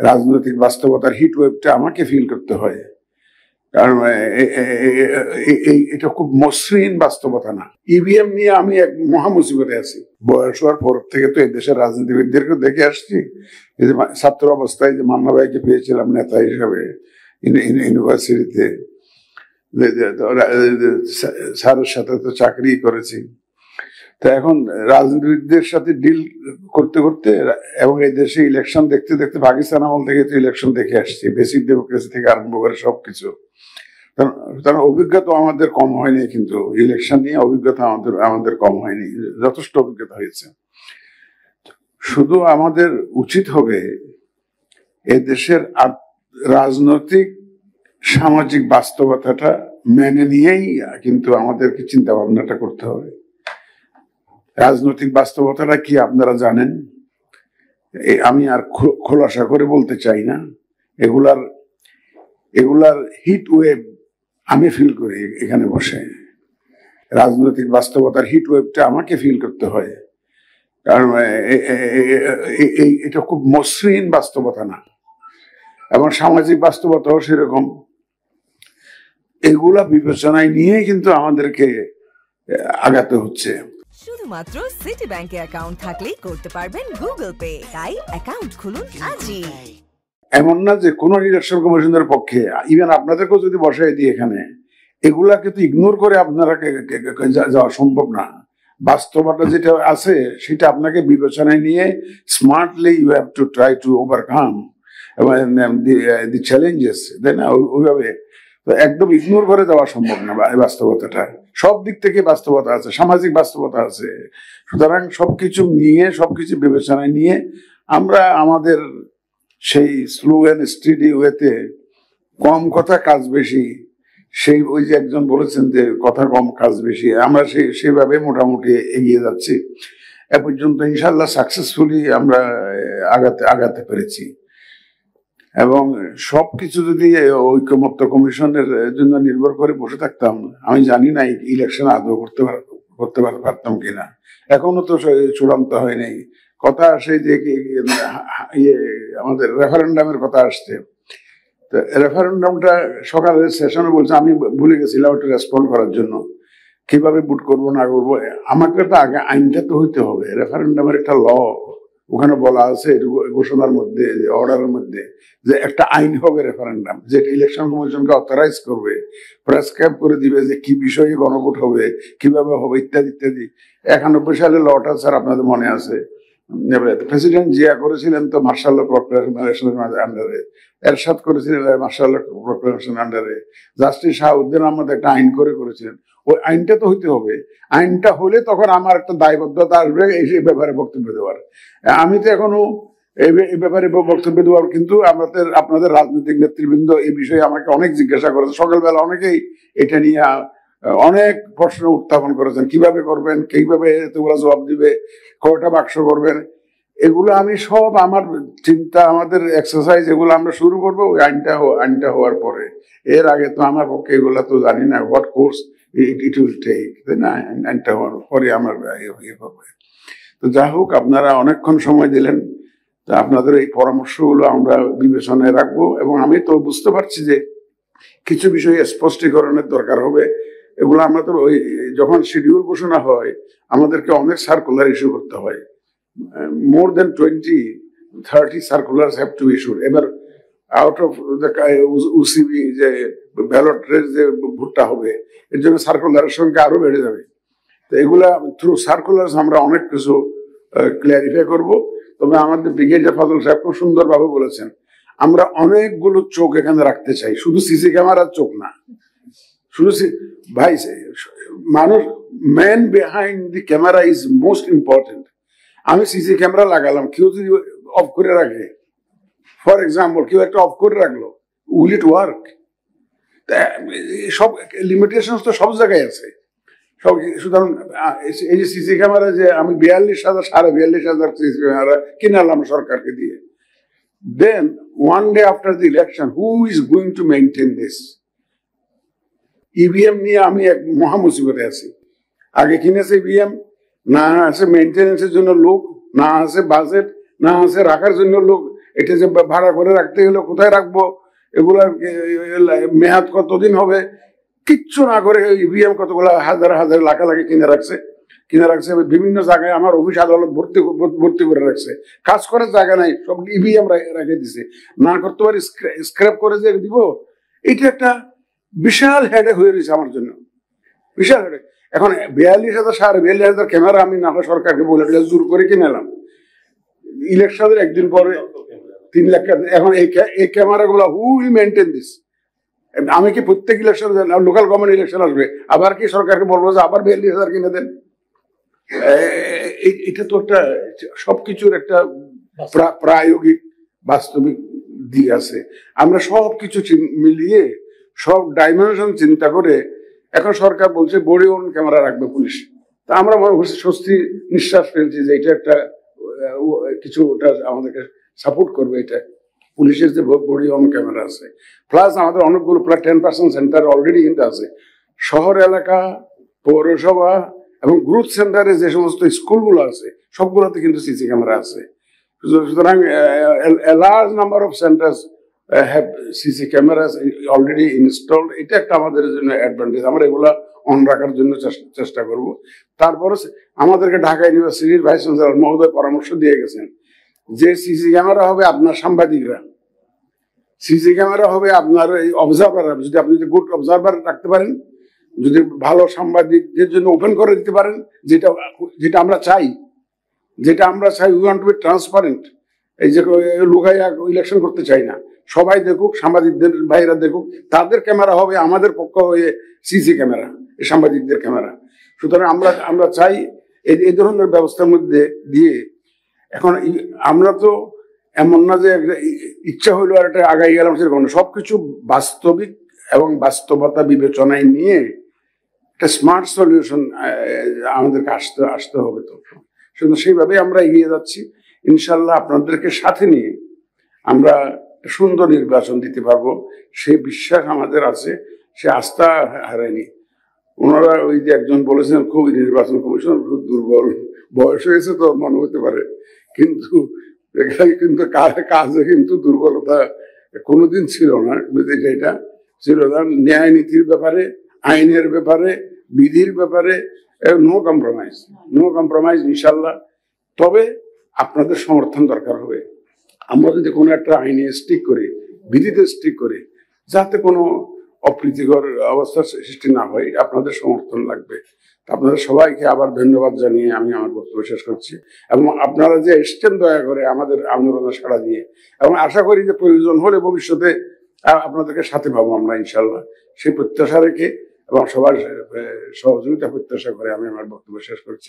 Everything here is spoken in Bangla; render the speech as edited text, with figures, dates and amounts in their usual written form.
রাজনৈতিক বাস্তবতার হিট ওয়েভটা আমাকে ফিল করতে হয়, কারণ এটা খুব মসৃণ বাস্তবতা না। ইভিএম নিয়ে আমি এক মহা মুসিবতে আছি। বয়স হওয়ার পর থেকে তো এই দেশের রাজনীতিবিদদেরকে দেখে আসছি। এই যে ছাত্র অবস্থায় যে মান্না ভাইকে পেয়েছিলাম নেতা হিসাবে ইউনিভার্সিটিতে, স্যারের সাথে তো চাকরি করেছি। তো এখন রাজনীতিবিদদের সাথে ডিল করতে করতে এবং এই দেশে ইলেকশন দেখতে দেখতে পাকিস্তান আমল থেকে তো ইলেকশন দেখে আসছি, বেসিক ডেমোক্রেসি থেকে আরম্ভ করে সবকিছু। কারণ অভিজ্ঞতা আমাদের কম হয়নি, কিন্তু ইলেকশন নিয়ে অভিজ্ঞতা আমাদের কম হয়নি, যথেষ্ট অভিজ্ঞতা হয়েছে। শুধু আমাদের উচিত হবে এ দেশের রাজনৈতিক সামাজিক বাস্তবতাটা মেনে নিয়েই কিন্তু আমাদেরকে চিন্তা ভাবনাটা করতে হবে। রাজনৈতিক বাস্তবতাটা কি আপনারা জানেন, আমি আর খোলাসা করে বলতে চাই না। এগুলার হিট ওয়েভ আমি ফিল করি এখানে বসে। রাজনৈতিক বাস্তবতার হিট ওয়েভটা আমাকে ফিল করতে হয়, কারণ এটা খুব মসৃণ বাস্তবতা না, এবং সামাজিক বাস্তবতাও সেরকম। এগুলা বিবেচনায় নিয়েই কিন্তু আমাদেরকে আগাতে হচ্ছে। শুধুমাত্র সিটি ব্যাংকে অ্যাকাউন্ট থাকলেই করতে পারবেন গুগল পে। তাই অ্যাকাউন্ট খুলুন আজই। এমন না যে কোন ইলেকশন কমিশনের পক্ষে, ইভেন আপনাদেরকেও যদি বসাই দিই এখানে, এগুলাকে তো ইগনোর করে আপনারা যাওয়া সম্ভব না। বাস্তবতা যেটা আছে সেটা আপনাকে বিবেচনায় নিয়ে smartly you have to try to overcome the challenges, তাই না? ওইভাবে একদম ইগনোর করে যাওয়া সম্ভব না বাস্তবতাটা। সব দিক থেকে বাস্তবতা আছে, সামাজিক বাস্তবতা আছে। সুতরাং সবকিছু বিবেচনায় নিয়ে আমরা আমাদের সেই স্লো অ্যান্ড স্টেডি ওয়েতে, কম কথা কাজ বেশি, সেই ওই যে একজন বলেছেন যে কথা কম কাজ বেশি, আমরা সেইভাবে মোটামুটি এগিয়ে যাচ্ছি। এ পর্যন্ত ইনশাল্লাহ সাকসেসফুলি আমরা আগাতে পেরেছি। এবং সবকিছু যদি ঐকমত্য কমিশনের জন্য নির্ভর করে বসে থাকতাম, আমি জানি না ইলেকশন আদৌ করতে পারতাম কিনা। এখনো তো চূড়ান্ত হয়নি। কথা আসে যে আমাদের রেফারেন্ডামের কথা আসছে। তো রেফারেন্ডামটা সকালের সেশনে বলছে, আমি ভুলে গেছিলাম একটু রেসপন্ড করার জন্য, কিভাবে ভোট করবো না করবো। আমাকে তো আগে আইনটা তো হইতে হবে। রেফারেন্ডামের একটা ল ওখানে বলা আছে ঘোষণার মধ্যে, অর্ডারের মধ্যে, যে একটা আইন হবে রেফারেন্ডাম, যেটা ইলেকশন কমিশনকে অথরাইজ করবে, প্রেসক্রাইব করে দিবে যে কি বিষয়ে গণভোট হবে, কিভাবে হবে, ইত্যাদি ইত্যাদি। 91 সালে লটা স্যার আপনাদের মনে আছে, প্রেসিডেন্ট জিয়া করেছিলেন তো মার্শাল প্রক্লেমেশনের আন্ডারে, এরশাদ করেছিলেন মার্শাল প্রক্লেমেশনের আন্ডারে, জাস্টিস শাহাবুদ্দিন আহমদ একটা আইন করেছিলেন। ওই আইনটা তো হইতে হবে। আইনটা হলে তখন আমার একটা দায়বদ্ধতা আসবে এই ব্যাপারে বক্তব্য দেওয়ার। আমি তো এখনো এই ব্যাপারে বক্তব্য দেওয়ার, কিন্তু আপনাদের রাজনৈতিক নেতৃবৃন্দ এই বিষয়ে আমাকে অনেক জিজ্ঞাসা করেছে। সকালবেলা অনেকেই এটা নিয়ে অনেক প্রশ্ন উত্থাপন করেছেন, কিভাবে করবেন, কিভাবে এতগুলো জবাব দিবে, কয়টা বাক্স করবেন। এগুলো আমি সব আমার চিন্তা, আমাদের এক্সারসাইজ, এগুলো আমরা শুরু করবো ওই আইনটা হওয়ার পরে। এর আগে তো আমার পক্ষে এগুলো তো জানি না what course it will take, তাই না? আইনটা হওয়ার পরে আমার ইয়ে করবে। তো যা হোক, আপনারা অনেকক্ষণ সময় দিলেন। তা আপনাদের এই পরামর্শগুলো আমরা বিবেচনায় রাখবো, এবং আমি তো বুঝতে পারছি যে কিছু বিষয়ে স্পষ্টীকরণের দরকার হবে। এগুলো আমরা তো ওই যখন শিডিউল ঘোষণা হয় আমাদেরকে অনেক সার্কুলার ইস্যু করতে হয়। more than 20-30 circulars have to issue. এবার আউট অফ দ্য UCB যে ব্যালট যে ভোটটা হবে, এর জন্য সার্কুলারের সংখ্যা আরো বেড়ে যাবে। তো এগুলা থ্রু সার্কুলার আমরা অনেক কিছু ক্লিয়ারিফাই করব। তবে আমাদের ব্রিগেডিয়ার ফাজল সাহেব খুব সুন্দরভাবে বলেছেন, আমরা অনেকগুলো চোখ এখানে রাখতে চাই, শুধু সিসি ক্যামেরার চোখ না। শুধু ভাই, মানুষ, man behind the camera is most important. আমি সিসি ক্যামেরা লাগালাম, কেউ যদি অফ করে রাখে, ফর এক্সাম্পল কেউ একটা অফ করে রাখলো, উইল ইট ওয়ার্ক? সব লিমিটেশন তো সব জায়গায় আছে। সুতরাং এই যে সিসি ক্যামেরা, যে আমি 42,000 42,000 সিসি ক্যামেরা কিনালাম সরকারকে দিয়ে, then one day after the election who is going to maintain this? EVM নিয়ে আমি এক মহা মুসিবতে আছি। আগে কিনেছে ইভিএম, না আছে মেনটেনেন্সের জন্য লোক, না আছে বাজেট, না আছে রাখার জন্য লোক। এটা যে ভাড়া করে রাখতে গেলে কোথায় রাখবো, এগুলার মেয়াদ কতদিন হবে, কিচ্ছু না করে ইভিএম কতগুলো হাজার হাজার লাখ লাখে কিনে রাখছে। বিভিন্ন জায়গায় আমার অফিস আদালত ভর্তি করে রাখছে, কাজ করার জায়গা নাই, সব ইভিএম রেখে দিছে। না করতে পারি স্ক্র্যাপ করে যে দিব, এটা একটা বিশাল হেডেক হয়ে রয়েছে আমার জন্য, বিশাল হেডেক। এখন 42,000 42,000 ক্যামেরা আমি না সরকারকে বলে জোর করে কিনে এলাম। ইলেকশনের একদিন পরে 3 লাখ। এখন এই ক্যামেরা গুলা হু উইল মেনটেন দিস? আমি কি প্রত্যেক ইলেকশন, লোকাল গভর্নমেন্ট ইলেকশন আসবে আবার কি সরকারকে বলবো যে আবার 42,000 কিনে দেন? এটা তো একটা সবকিছুর একটা প্রায়োগিক বাস্তবিক দিক আছে। আমরা সবকিছু মিলিয়ে সব ডাইমেনশন চিন্তা করে এখন সরকার বলছে বডি ওন ক্যামেরা রাখবে পুলিশ। তা আমরা মনে করছি, স্বস্তি নিঃশ্বাস ফেলছি যে এটা একটা কিছু ওটা আমাদেরকে সাপোর্ট করবে। এটা পুলিশের যে বডি ওন ক্যামেরা আছে, প্লাস আমাদের অনেকগুলো প্রায় 10% সেন্টার অলরেডি কিন্তু আছে। শহর এলাকা, পৌরসভা এবং গ্রুপ সেন্টারে যে সমস্ত স্কুলগুলো আছে সবগুলোতে কিন্তু সিসি ক্যামেরা আছে। সুতরাং large number of centres have CC cameras already installed. এটা একটা আমাদের জন্য অ্যাডভান্টেজ, আমরা এগুলা অন রাখার জন্য চেষ্টা করব। তারপরে আমাদেরকে ঢাকা ইউনিভার্সিটির ভাইস চ্যান্সেলর মহোদয় পরামর্শ দিয়ে গেছেন যে সিসি ক্যামেরা হবে আপনার সাংবাদিকরা, সিসি ক্যামেরা হবে আপনার এই অবজারভাররা। যদি আপনি গুড অবজারভার রাখতে পারেন, যদি ভালো সাংবাদিকদের জন্য ওপেন করে দিতে পারেন, যেটা আমরা চাই, we want to be transparent. এই যে লুকাইয়া ইলেকশন করতে চাই না, সবাই দেখুক, সাংবাদিকদের ভাইরা দেখুক, তাদের ক্যামেরা হবে আমাদের পক্ষ হয়ে সিসি ক্যামেরা, এই সাংবাদিকদের ক্যামেরা। সুতরাং আমরা চাই এই ধরনের ব্যবস্থার মধ্যে দিয়ে। এখন আমরা তো এমন না যে ইচ্ছা হইলো আর একটা আগাই গেলাম, সেরকম সবকিছু বাস্তবিক এবং বাস্তবতা বিবেচনায় নিয়ে একটা স্মার্ট সলিউশন আমাদেরকে আসতে হবে। তো শুধু সেইভাবে আমরা এগিয়ে যাচ্ছি। ইনশাল্লাহ আপনাদেরকে সাথে নিয়ে আমরা সুন্দর নির্বাচন দিতে পারবো, সেই বিশ্বাস আমাদের আছে, সে আস্থা হারায়নি। ওনারা ওই যে একজন বলেছেন খুব নির্বাচন কমিশন খুব দুর্বল, বয়স হয়েছে তো মনে হতে পারে, কিন্তু কাজে কিন্তু দুর্বলতা কোনোদিন ছিল না। এটা ছিল না ন্যায় নীতির ব্যাপারে, আইনের ব্যাপারে, বিধির ব্যাপারে নো কম্প্রোমাইজ ইনশাল্লাহ। তবে আপনাদের সমর্থন দরকার হবে। আমরা যদি কোনো একটা আইনে স্টিক করি, বিধিতে স্টিক করি, যাতে কোনো অপ্রীতিকর অবস্থার সৃষ্টি না হয়, আপনাদের সমর্থন লাগবে। আপনাদের সবাইকে আবার ধন্যবাদ জানিয়ে আমি আমার বক্তব্য শেষ করছি। এবং আপনারা যে এসছেন দয়া করে আমাদের আন্দোলনে সাড়া দিয়ে, এবং আশা করি যে প্রয়োজন হলে ভবিষ্যতে আপনাদেরকে সাথে পাবো আমরা ইনশাল্লাহ, সেই প্রত্যাশা রেখে এবং সবার সহযোগিতা প্রত্যাশা করে আমি আমার বক্তব্য শেষ করছি।